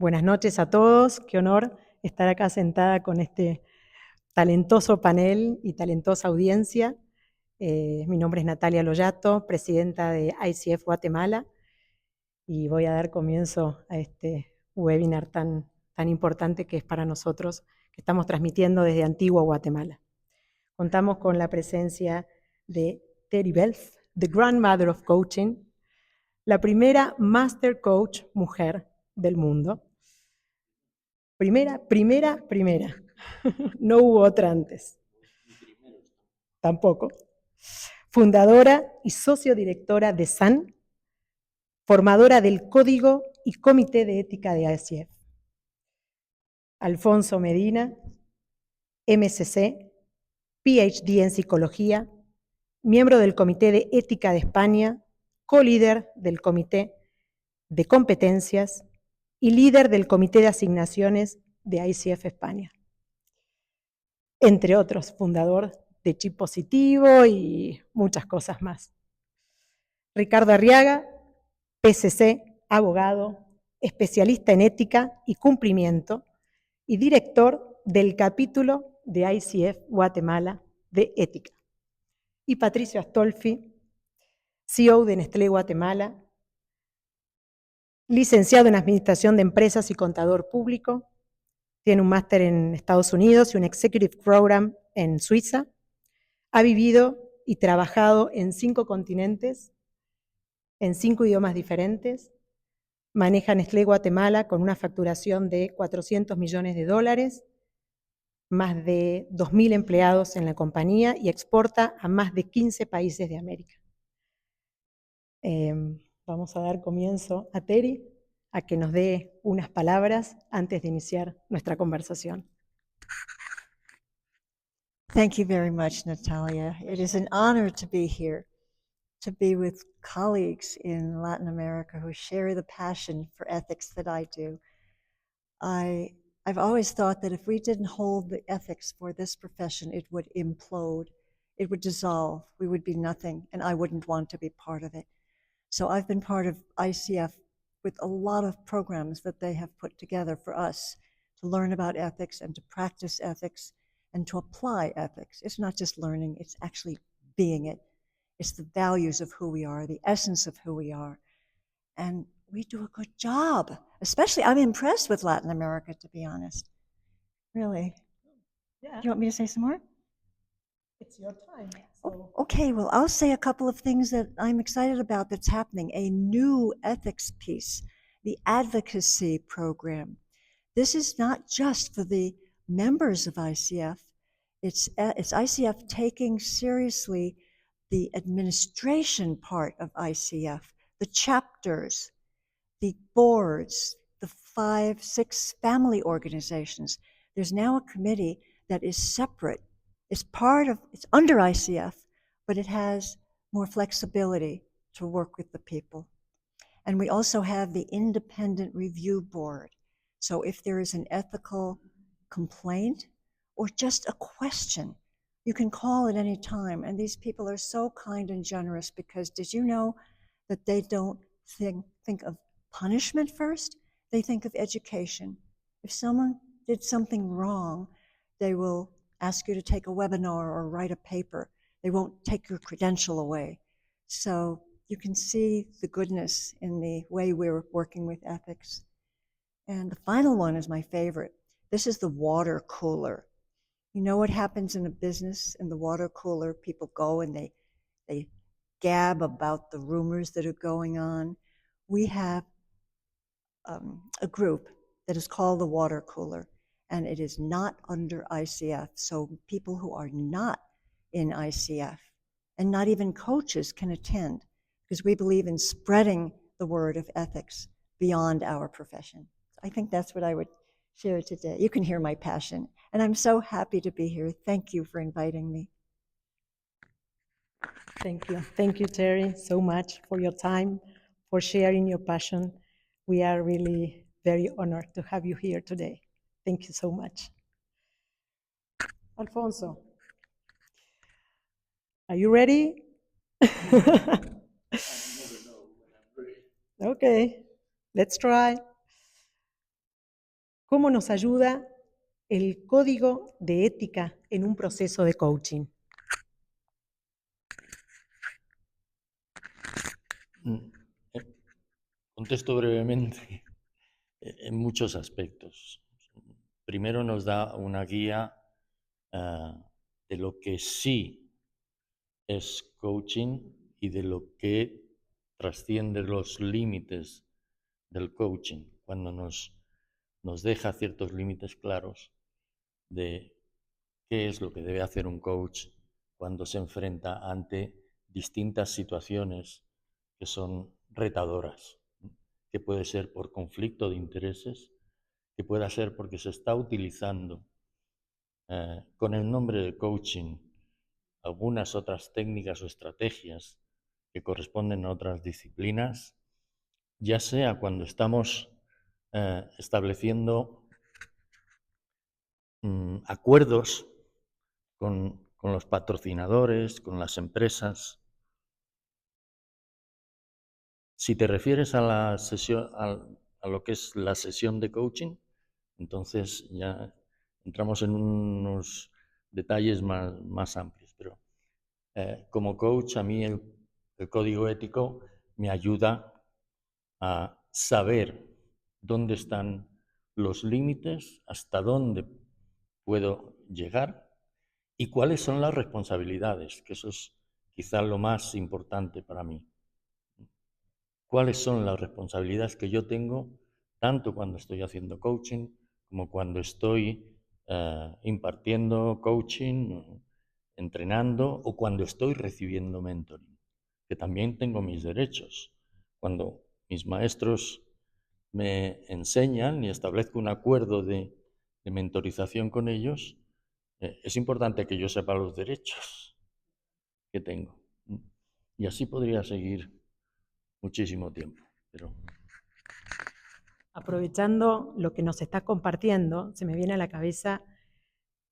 Buenas noches a todos. Qué honor estar acá sentada con este talentoso panel y talentosa audiencia. Mi nombre es Natalia Loyato, presidenta de ICF Guatemala, y voy a dar comienzo a este webinar tan importante que es para nosotros, que estamos transmitiendo desde Antigua, Guatemala. Contamos con la presencia de Terry Belz, the Grandmother of Coaching, la primera Master Coach mujer del mundo. Primera. No hubo otra antes. Tampoco. Fundadora y sociodirectora de SAN, formadora del Código y Comité de Ética de ICF. Alfonso Medina, MSc, PhD en Psicología, miembro del Comité de Ética de España, co-líder del Comité de Competencias y líder del Comité de Asignaciones de ICF España. Entre otros, fundador de Chip Positivo y muchas cosas más. Ricardo Arriaga, PCC, abogado, especialista en ética y cumplimiento y director del capítulo de ICF Guatemala de Ética. Y Patricio Astolfi, CEO de Nestlé Guatemala, licenciado en Administración de Empresas y contador público, tiene un máster en Estados Unidos y un Executive Program en Suiza. Ha vivido y trabajado en 5 continentes, en 5 idiomas diferentes. Maneja Nestlé Guatemala con una facturación de $400 millones, más de 2.000 empleados en la compañía y exporta a más de 15 países de América. Vamos a dar comienzo a Terry a que nos dé unas palabras antes de iniciar nuestra conversación. Thank you very much, Natalia. It is an honor to be here, to be with colleagues in Latin America who share the passion for ethics that I do. I've always thought that if we didn't hold the ethics for this profession, it would implode, it would dissolve, we would be nothing, and I wouldn't want to be part of it. So I've been part of ICF with a lot of programs that they have put together for us to learn about ethics and to practice ethics and to apply ethics. It's not just learning, it's actually being it. It's the values of who we are, the essence of who we are. And we do a good job. Especially, I'm impressed with Latin America, to be honest. Really. Yeah. Do you want me to say some more? It's your time. So. Okay, well, I'll say a couple of things that I'm excited about that's happening. A new ethics piece, the advocacy program. This is not just for the members of ICF. It's ICF taking seriously the administration part of ICF, the chapters, the boards, the 5, 6 family organizations. There's now a committee that is separate. It's under ICF, but it has more flexibility to work with the people. And we also have the independent review board. So if there is an ethical complaint or just a question, you can call at any time. And these people are so kind and generous because did you know that they don't think of punishment first? They think of education. If someone did something wrong, they will ask you to take a webinar or write a paper. They won't take your credential away. So you can see the goodness in the way we're working with ethics. And the final one is my favorite. This is the water cooler. You know what happens in a business in the water cooler? People go and they gab about the rumors that are going on. We have a group that is called the water cooler, and it is not under ICF. So people who are not in ICF and not even coaches can attend because we believe in spreading the word of ethics beyond our profession. I think that's what I would share today. You can hear my passion, and I'm so happy to be here. Thank you for inviting me. Thank you. Thank you, Terry, so much for your time, for sharing your passion. We are really very honored to have you here today. Thank you so much. Alfonso, are you ready? Okay, let's try. ¿Cómo nos ayuda el código de ética en un proceso de coaching? Contesto brevemente en muchos aspectos. Primero nos da una guía de lo que sí es coaching y de lo que trasciende los límites del coaching, cuando nos deja ciertos límites claros de qué es lo que debe hacer un coach cuando se enfrenta ante distintas situaciones que son retadoras, que puede ser por conflicto de intereses, que pueda ser porque se está utilizando con el nombre de coaching algunas otras técnicas o estrategias que corresponden a otras disciplinas, ya sea cuando estamos estableciendo acuerdos con los patrocinadores, con las empresas. Si te refieres a la sesión, a lo que es la sesión de coaching, entonces ya entramos en unos detalles más amplios. Pero como coach, a mí el código ético me ayuda a saber dónde están los límites, hasta dónde puedo llegar y cuáles son las responsabilidades, que eso es quizá lo más importante para mí. ¿Cuáles son las responsabilidades que yo tengo, tanto cuando estoy haciendo coaching como cuando estoy impartiendo coaching, entrenando o cuando estoy recibiendo mentoring? Que también tengo mis derechos. Cuando mis maestros me enseñan y establezco un acuerdo de mentorización con ellos, es importante que yo sepa los derechos que tengo. Y así podría seguir muchísimo tiempo. Pero Aprovechando lo que nos está compartiendo, se me viene a la cabeza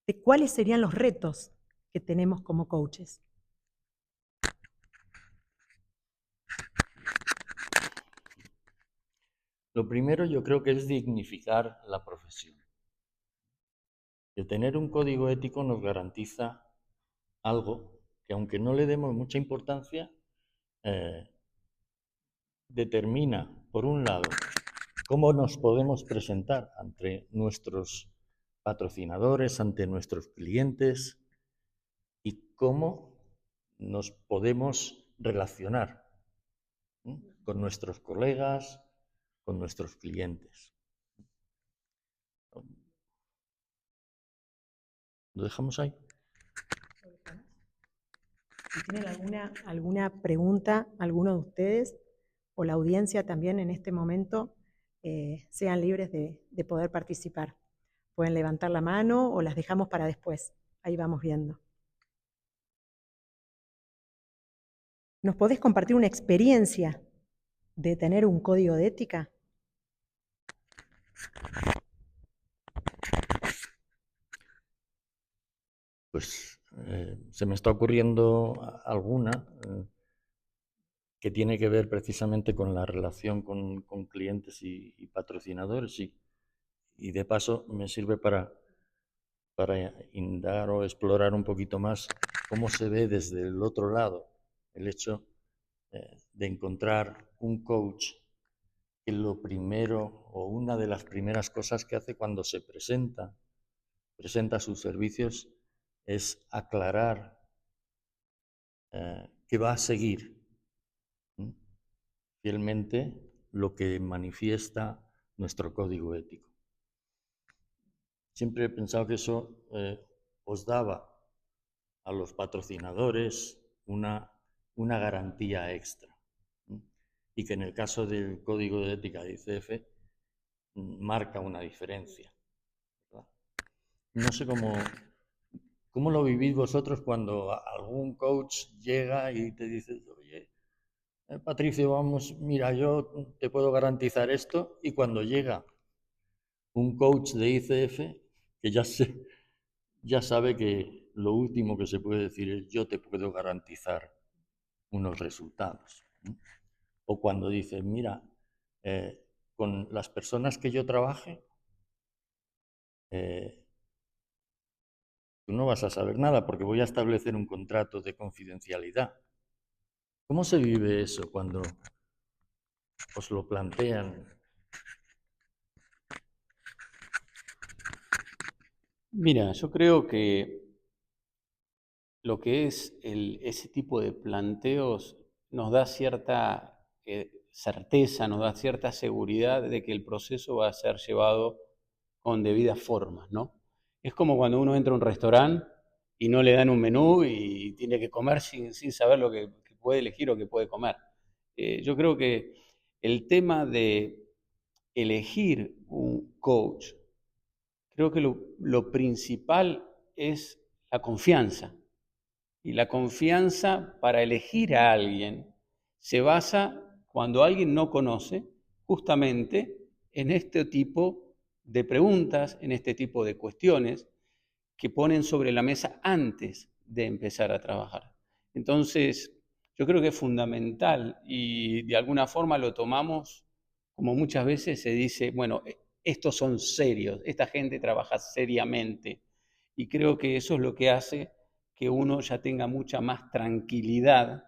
de cuáles serían los retos que tenemos como coaches. lo primero yo creo que es dignificar la profesión. El tener un código ético nos garantiza algo que, aunque no le demos mucha importancia, determina, por un lado, cómo nos podemos presentar ante nuestros patrocinadores, ante nuestros clientes y cómo nos podemos relacionar con nuestros colegas, con nuestros clientes. ¿Lo dejamos ahí? Si tienen alguna pregunta, alguno de ustedes o la audiencia también en este momento, sean libres de poder participar. Pueden levantar la mano o las dejamos para después. Ahí vamos viendo. ¿Nos podés compartir una experiencia de tener un código de ética? Pues se me está ocurriendo alguna que tiene que ver precisamente con la relación con clientes y patrocinadores y de paso me sirve para indagar o explorar un poquito más cómo se ve desde el otro lado el hecho de encontrar un coach que lo primero o una de las primeras cosas que hace cuando se presenta sus servicios es aclarar que va a seguir fielmente lo que manifiesta nuestro código ético. Siempre he pensado que eso os daba a los patrocinadores una garantía extra. Y que en el caso del código de ética de ICF marca una diferencia, ¿verdad? No sé cómo lo vivís vosotros cuando algún coach llega y te dice, oye, Patricio, vamos, mira, yo te puedo garantizar esto, y cuando llega un coach de ICF que ya sabe que lo último que se puede decir es yo te puedo garantizar unos resultados. O cuando dice, mira, con las personas que yo trabaje, tú no vas a saber nada porque voy a establecer un contrato de confidencialidad. ¿Cómo se vive eso cuando os lo plantean? Mira, yo creo que lo que es ese tipo de planteos nos da cierta certeza, nos da cierta seguridad de que el proceso va a ser llevado con debidas formas, ¿no? Es como cuando uno entra a un restaurante y no le dan un menú y tiene que comer sin saber lo que puede elegir o que puede comer. Yo creo que el tema de elegir un coach, creo que lo principal es la confianza. Y la confianza para elegir a alguien se basa cuando alguien no conoce justamente en este tipo de preguntas, en este tipo de cuestiones que ponen sobre la mesa antes de empezar a trabajar. Entonces, yo creo que es fundamental y de alguna forma lo tomamos, como muchas veces se dice, bueno, estos son serios, esta gente trabaja seriamente. Y creo que eso es lo que hace que uno ya tenga mucha más tranquilidad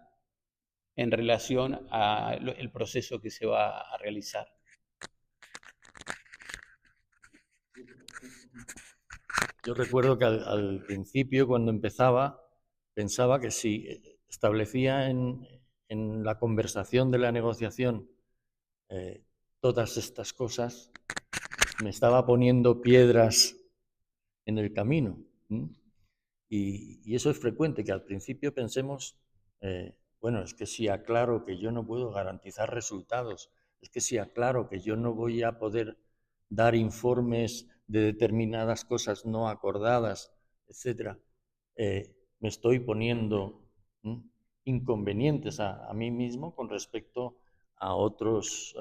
en relación al proceso que se va a realizar. Yo recuerdo que al principio, cuando empezaba, pensaba que si establecía en la conversación de la negociación todas estas cosas, me estaba poniendo piedras en el camino. Y eso es frecuente, que al principio pensemos, bueno, es que si aclaro que yo no puedo garantizar resultados, es que si aclaro que yo no voy a poder dar informes de determinadas cosas no acordadas, etcétera, me estoy poniendo inconvenientes a mí mismo con respecto a otros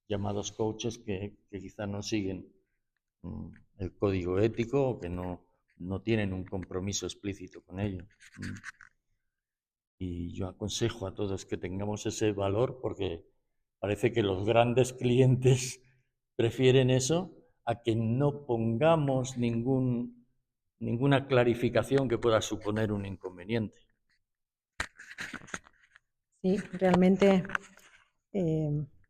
llamados coaches que quizá no siguen el código ético o que no tienen un compromiso explícito con ello. Y yo aconsejo a todos que tengamos ese valor porque parece que los grandes clientes prefieren eso a que no pongamos ninguna clarificación que pueda suponer un inconveniente. Sí, realmente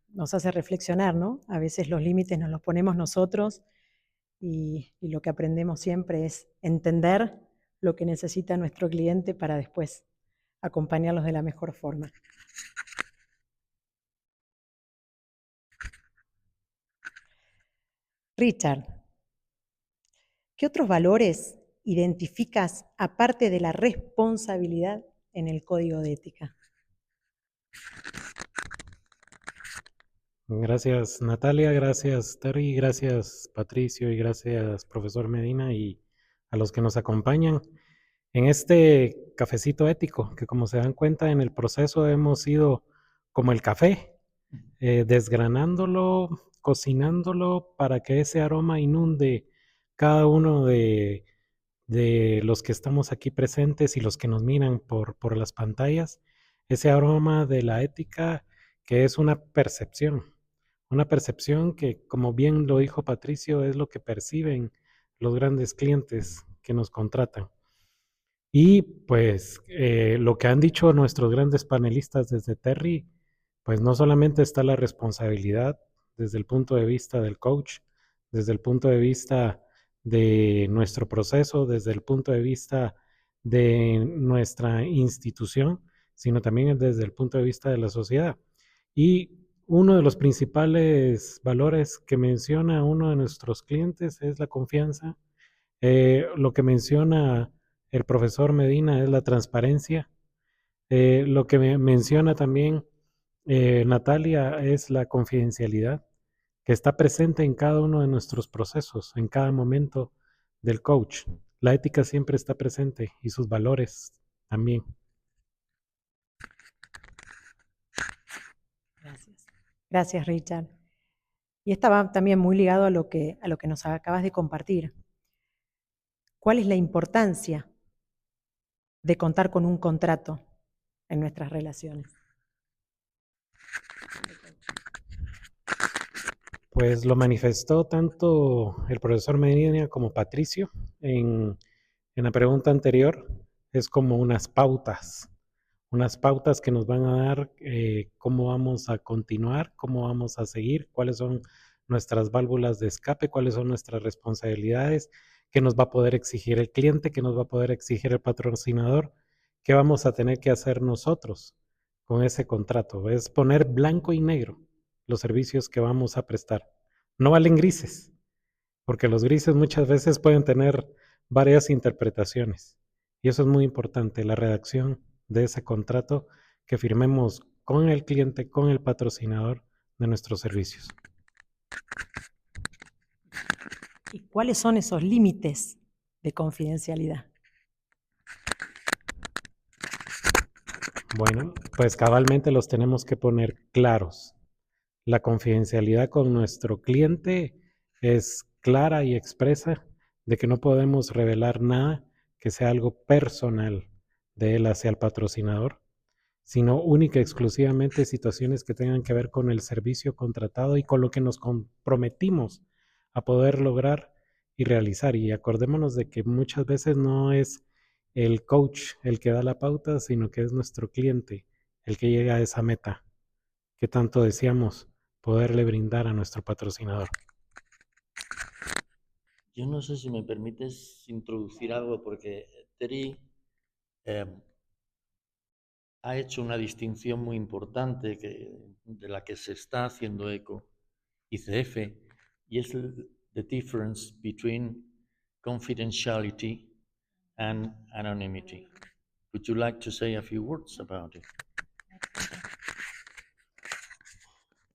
nos hace reflexionar, ¿no? A veces los límites nos los ponemos nosotros y lo que aprendemos siempre es entender lo que necesita nuestro cliente para después acompañarlos de la mejor forma. Richard, ¿qué otros valores identificas aparte de la responsabilidad en el código de ética? Gracias Natalia, gracias Terry, gracias Patricio y gracias profesor Medina y a los que nos acompañan en este cafecito ético, que como se dan cuenta en el proceso hemos ido como el café, desgranándolo, cocinándolo para que ese aroma inunde cada uno de los que estamos aquí presentes y los que nos miran por las pantallas, ese aroma de la ética que es una percepción que, como bien lo dijo Patricio, es lo que perciben los grandes clientes que nos contratan. Y pues lo que han dicho nuestros grandes panelistas desde Terry, pues no solamente está la responsabilidad desde el punto de vista del coach, desde el punto de vista de nuestro proceso, desde el punto de vista de nuestra institución, sino también desde el punto de vista de la sociedad. Y uno de los principales valores que menciona uno de nuestros clientes es la confianza. Lo que menciona el profesor Medina es la transparencia. Lo que menciona también Natalia es la confidencialidad que está presente en cada uno de nuestros procesos, en cada momento del coach. La ética siempre está presente y sus valores también. Gracias. Gracias, Richard. Y estaba también muy ligado a lo que nos acabas de compartir. ¿Cuál es la importancia de contar con un contrato en nuestras relaciones? Pues lo manifestó tanto el profesor Medina como Patricio en la pregunta anterior. Es como unas pautas que nos van a dar cómo vamos a continuar, cómo vamos a seguir, cuáles son nuestras válvulas de escape, cuáles son nuestras responsabilidades, qué nos va a poder exigir el cliente, qué nos va a poder exigir el patrocinador, qué vamos a tener que hacer nosotros con ese contrato. Es poner blanco y negro los servicios que vamos a prestar. No valen grises, porque los grises muchas veces pueden tener varias interpretaciones. Y eso es muy importante, la redacción de ese contrato que firmemos con el cliente, con el patrocinador de nuestros servicios. ¿Y cuáles son esos límites de confidencialidad? Bueno, pues cabalmente los tenemos que poner claros. La confidencialidad con nuestro cliente es clara y expresa de que no podemos revelar nada que sea algo personal de él hacia el patrocinador, sino única y exclusivamente situaciones que tengan que ver con el servicio contratado y con lo que nos comprometimos a poder lograr y realizar. Y acordémonos de que muchas veces no es el coach el que da la pauta, sino que es nuestro cliente el que llega a esa meta que tanto deseamos poderle brindar a nuestro patrocinador. Yo no sé si me permites introducir algo, porque Terry ha hecho una distinción muy importante de la que se está haciendo eco ICF, y es the difference between confidentiality and anonymity. Would you like to say a few words about it?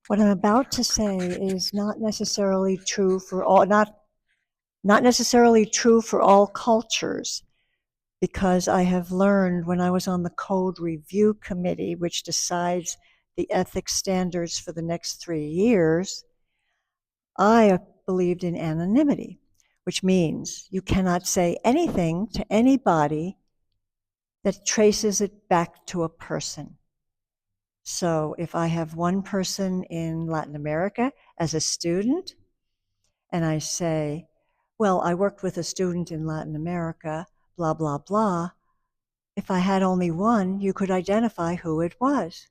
What I'm about to say is not necessarily true for all, not necessarily true for all cultures, because I have learned when I was on the Code Review Committee, which decides the ethics standards for the next 3 years, I believed in anonymity, which means you cannot say anything to anybody that traces it back to a person. So if I have one person in Latin America as a student, and I say, well, I worked with a student in Latin America, blah, blah, blah, if I had only one, you could identify who it was.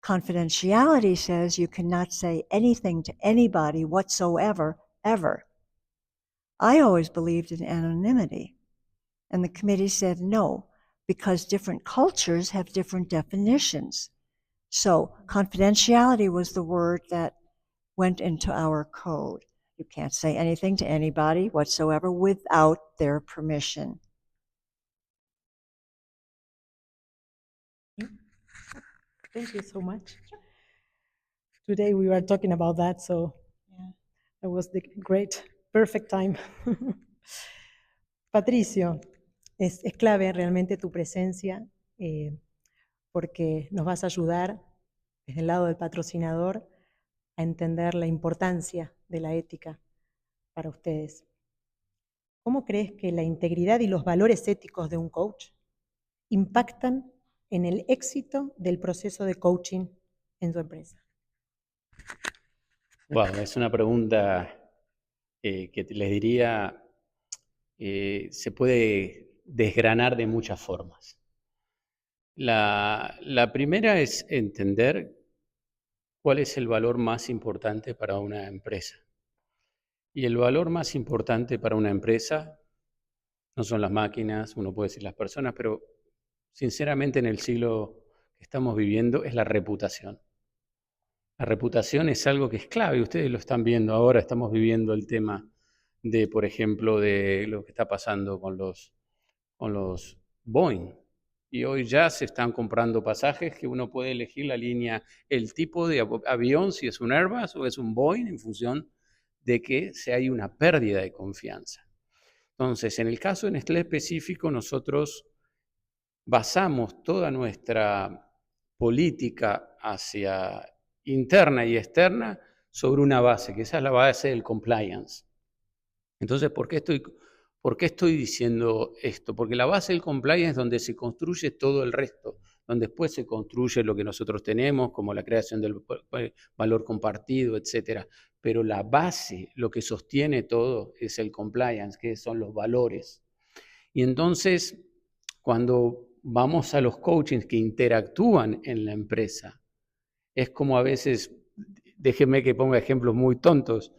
Confidentiality says you cannot say anything to anybody whatsoever, ever. I always believed in anonymity, and the committee said no, because different cultures have different definitions. So confidentiality was the word that went into our code. You can't say anything to anybody whatsoever without their permission. Thank you so much. Today we were talking about that, so yeah, it was the great, perfect time. Patricio, es clave realmente tu presencia porque nos vas a ayudar desde el lado del patrocinador a entender la importancia de la ética para ustedes. ¿Cómo crees que la integridad y los valores éticos de un coach impactan en el éxito del proceso de coaching en tu empresa? Wow, es una pregunta que les diría, se puede desgranar de muchas formas. La primera es entender cuál es el valor más importante para una empresa. Y el valor más importante para una empresa no son las máquinas, uno puede decir las personas, pero sinceramente en el siglo que estamos viviendo es la reputación. La reputación es algo que es clave, ustedes lo están viendo ahora, estamos viviendo el tema de, por ejemplo, de lo que está pasando con los Boeing. Y hoy ya se están comprando pasajes que uno puede elegir la línea, el tipo de avión, si es un Airbus o es un Boeing, en función de que si hay una pérdida de confianza. Entonces, en el caso de Nestlé específico, nosotros basamos toda nuestra política hacia interna y externa sobre una base, que esa es la base del compliance. Entonces, ¿por qué estoy diciendo esto? Porque la base del compliance es donde se construye todo el resto donde después se construye lo que nosotros tenemos, como la creación del valor compartido, etc. Pero la base, lo que sostiene todo, es el compliance, que son los valores. Y entonces, cuando vamos a los coachings que interactúan en la empresa, es como a veces, déjenme que ponga ejemplos muy tontos,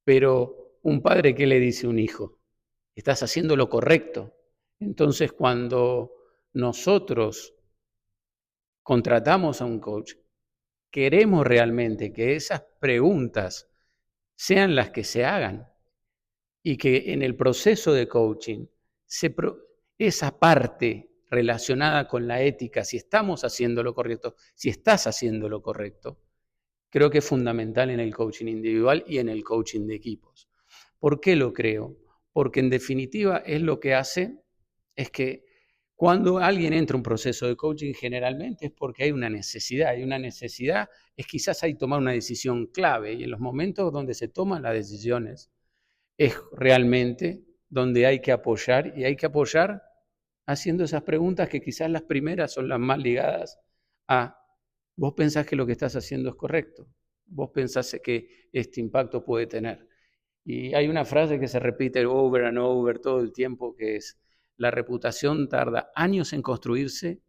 pero un padre, ¿qué le dice a un hijo? Estás haciendo lo correcto. Entonces, cuando nosotros contratamos a un coach, queremos realmente que esas preguntas sean las que se hagan y que en el proceso de coaching esa parte relacionada con la ética, si estamos haciendo lo correcto, si estás haciendo lo correcto, creo que es fundamental en el coaching individual y en el coaching de equipos. ¿Por qué lo creo? Porque en definitiva es lo que hace, es que cuando alguien entra a un proceso de coaching generalmente es porque hay una necesidad, y una necesidad es quizás hay tomar una decisión clave, y en los momentos donde se toman las decisiones es realmente donde hay que apoyar, y hay que apoyar haciendo esas preguntas que quizás las primeras son las más ligadas a vos pensás que lo que estás haciendo es correcto, vos pensás que este impacto puede tener. Y hay una frase que se repite over and over todo el tiempo, que es: la reputación tarda años en construirse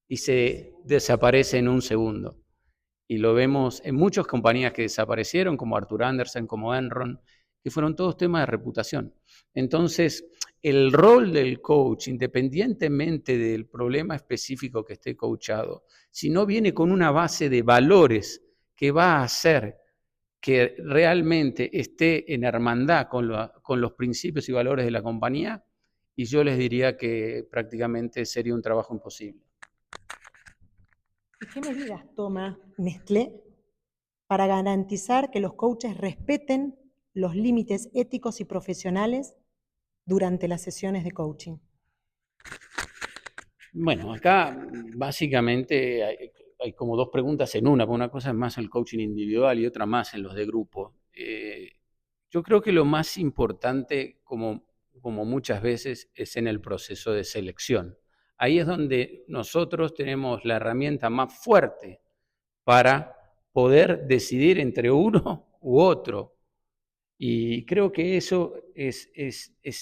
y se desaparece en un segundo. Y lo vemos en muchas compañías que desaparecieron, como Arthur Andersen, como Enron, que fueron todos temas de reputación. Entonces, el rol del coach, independientemente del problema específico que esté coachado, si no viene con una base de valores que va a hacer que realmente esté en hermandad con los principios y valores de la compañía, y yo les diría que prácticamente sería un trabajo imposible. ¿Y qué medidas toma Nestlé para garantizar que los coaches respeten los límites éticos y profesionales durante las sesiones de coaching? Bueno, acá básicamente hay como dos preguntas en una, porque una cosa es más el coaching individual y otra más en los de grupo. Yo creo que lo más importante, como muchas veces, es en el proceso de selección. Ahí es donde nosotros tenemos la herramienta más fuerte para poder decidir entre uno u otro. Y creo que eso es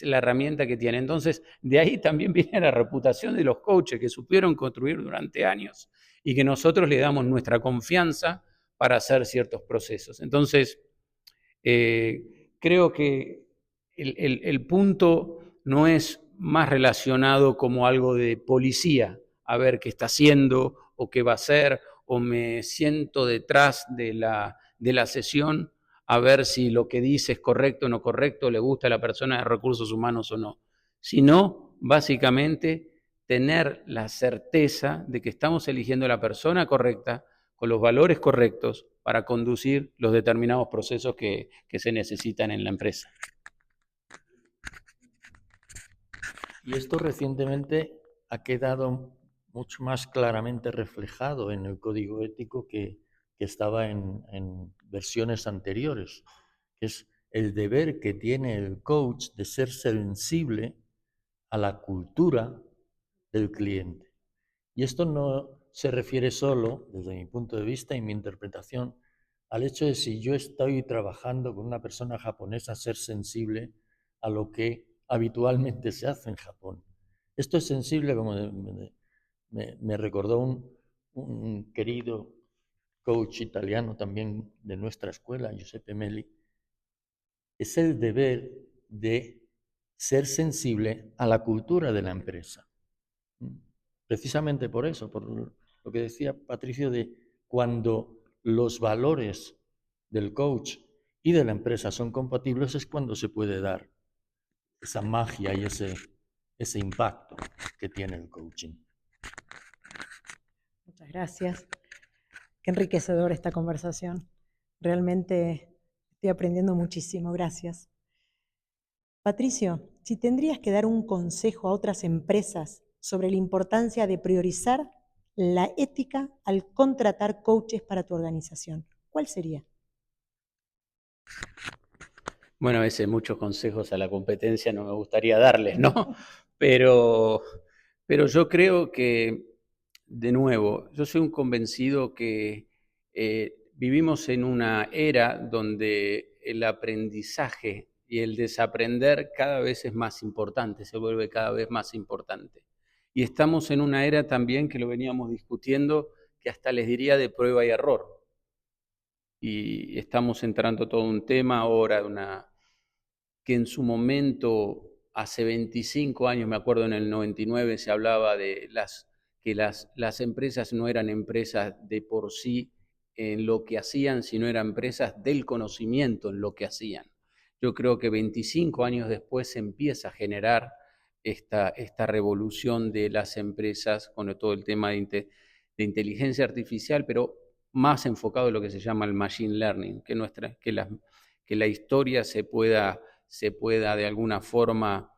la herramienta que tiene. Entonces, de ahí también viene la reputación de los coaches que supieron construir durante años y que nosotros le damos nuestra confianza para hacer ciertos procesos. Entonces, creo que el punto no es más relacionado como algo de policía, a ver qué está haciendo o qué va a hacer, o me siento detrás de la sesión a ver si lo que dice es correcto o no correcto, le gusta a la persona de recursos humanos o no, sino básicamente tener la certeza de que estamos eligiendo a la persona correcta, con los valores correctos, para conducir los determinados procesos que se necesitan en la empresa. Y esto recientemente ha quedado mucho más claramente reflejado en el código ético que estaba en versiones anteriores, que es el deber que tiene el coach de ser sensible a la cultura del cliente. Y esto no se refiere solo, desde mi punto de vista y mi interpretación, al hecho de si yo estoy trabajando con una persona japonesa, ser sensible a lo que habitualmente se hace en Japón. Esto es sensible, como me recordó un querido coach italiano también de nuestra escuela, Giuseppe Meli, es el deber de ser sensible a la cultura de la empresa. Precisamente por eso, por lo que decía Patricio, de cuando los valores del coach y de la empresa son compatibles, es cuando se puede dar esa magia y ese impacto que tiene el coaching. Muchas gracias. Qué enriquecedora esta conversación. Realmente estoy aprendiendo muchísimo. Gracias. Patricio, si tendrías que dar un consejo a otras empresas sobre la importancia de priorizar la ética al contratar coaches para tu organización, ¿cuál sería? Bueno, a veces muchos consejos a la competencia no me gustaría darles, ¿no? Pero yo creo que de nuevo, yo soy un convencido que vivimos en una era donde el aprendizaje y el desaprender cada vez es más importante, se vuelve cada vez más importante. Y estamos en una era también, que lo veníamos discutiendo, que hasta les diría de prueba y error. Y estamos entrando todo un tema ahora, que en su momento, hace 25 años, me acuerdo en el 99, se hablaba de que las empresas no eran empresas de por sí en lo que hacían, sino eran empresas del conocimiento en lo que hacían. Yo creo que 25 años después se empieza a generar esta revolución de las empresas con todo el tema de inteligencia artificial, pero más enfocado en lo que se llama el machine learning, que la historia se pueda de alguna forma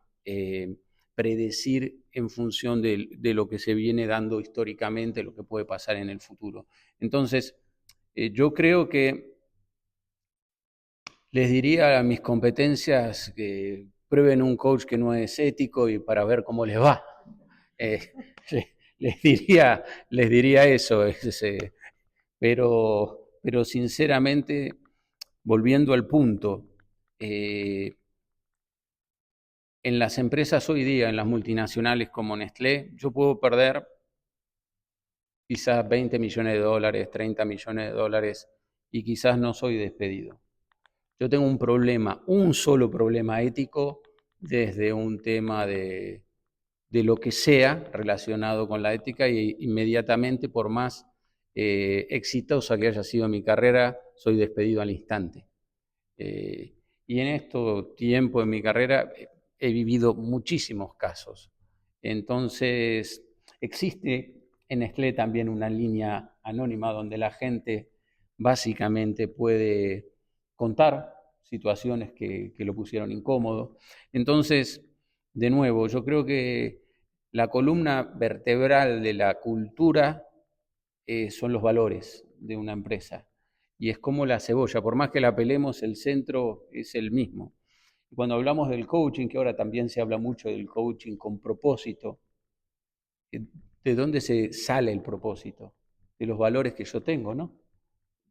predecir en función de lo que se viene dando históricamente, lo que puede pasar en el futuro. Entonces, yo creo que les diría a mis competencias que prueben un coach que no es ético y para ver cómo les va. Les diría eso, pero sinceramente, volviendo al punto, en las empresas hoy día, en las multinacionales como Nestlé, yo puedo perder quizás 20 millones de dólares, 30 millones de dólares, y quizás no soy despedido. Yo tengo un problema, un solo problema ético, desde un tema de lo que sea relacionado con la ética, y inmediatamente, por más exitosa que haya sido mi carrera, soy despedido al instante. Y en este tiempo de mi carrera he vivido muchísimos casos. Entonces, existe en Nestlé también una línea anónima donde la gente básicamente puede contar situaciones que lo pusieron incómodo. Entonces, de nuevo, yo creo que la columna vertebral de la cultura son los valores de una empresa. Y es como la cebolla, por más que la pelemos, el centro es el mismo. Y cuando hablamos del coaching, que ahora también se habla mucho del coaching con propósito, ¿de dónde se sale el propósito? De los valores que yo tengo, ¿no?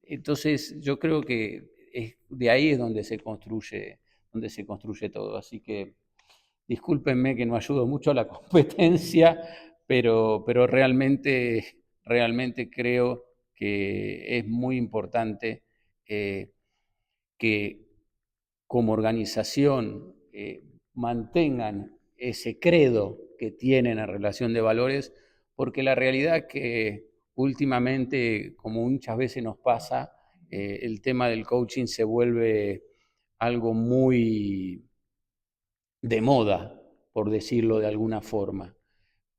Entonces, yo creo que de ahí es donde se construye todo. Así que discúlpenme que no ayudo mucho a la competencia, pero realmente creo que es muy importante que como organización mantengan ese credo que tienen en relación de valores, porque la realidad es que últimamente, como muchas veces nos pasa, el tema del coaching se vuelve algo muy de moda, por decirlo de alguna forma.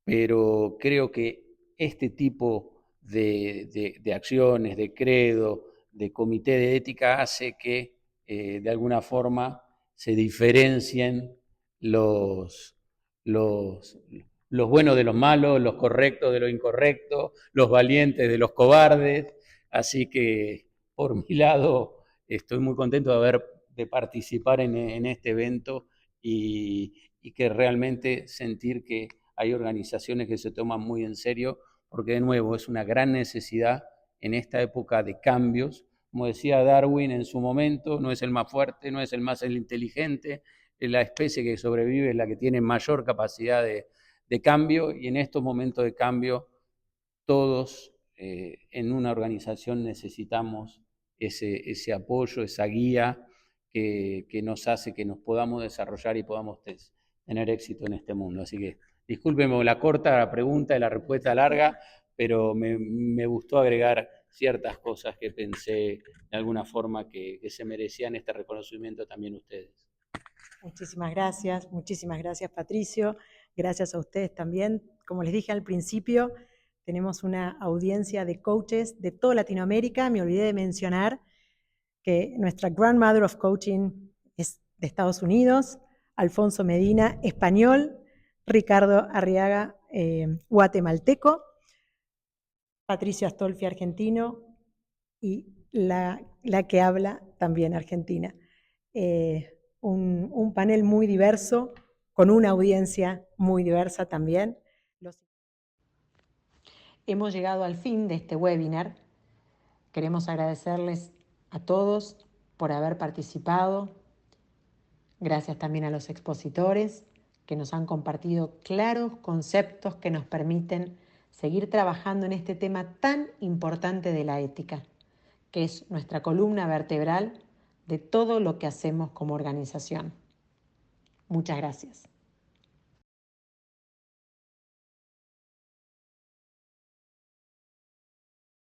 Pero creo que este tipo de acciones, de credo, de comité de ética hace que de alguna forma se diferencien los buenos de los malos, los correctos de los incorrectos, los valientes de los cobardes. Así que por mi lado estoy muy contento de participar en este evento y que realmente sentir que hay organizaciones que se toman muy en serio, porque de nuevo es una gran necesidad en esta época de cambios. Como decía Darwin en su momento, no es el más fuerte, no es el más inteligente, es la especie que sobrevive, es la que tiene mayor capacidad de cambio, y en estos momentos de cambio todos en una organización necesitamos ese apoyo, esa guía que nos hace que nos podamos desarrollar y podamos tener éxito en este mundo. Así que discúlpenme la corta la pregunta y la respuesta larga, pero me gustó agregar ciertas cosas que pensé de alguna forma que se merecían este reconocimiento también ustedes. Muchísimas gracias Patricio, gracias a ustedes también. Como les dije al principio, tenemos una audiencia de coaches de toda Latinoamérica. Me olvidé de mencionar que nuestra Grandmother of Coaching es de Estados Unidos, Alfonso Medina, español, Ricardo Arriaga, guatemalteco, Patricio Astolfi, argentino, y la que habla también argentina. Un panel muy diverso, con una audiencia muy diversa también. Hemos llegado al fin de este webinar. Queremos agradecerles a todos por haber participado. Gracias también a los expositores que nos han compartido claros conceptos que nos permiten seguir trabajando en este tema tan importante de la ética, que es nuestra columna vertebral de todo lo que hacemos como organización. Muchas gracias.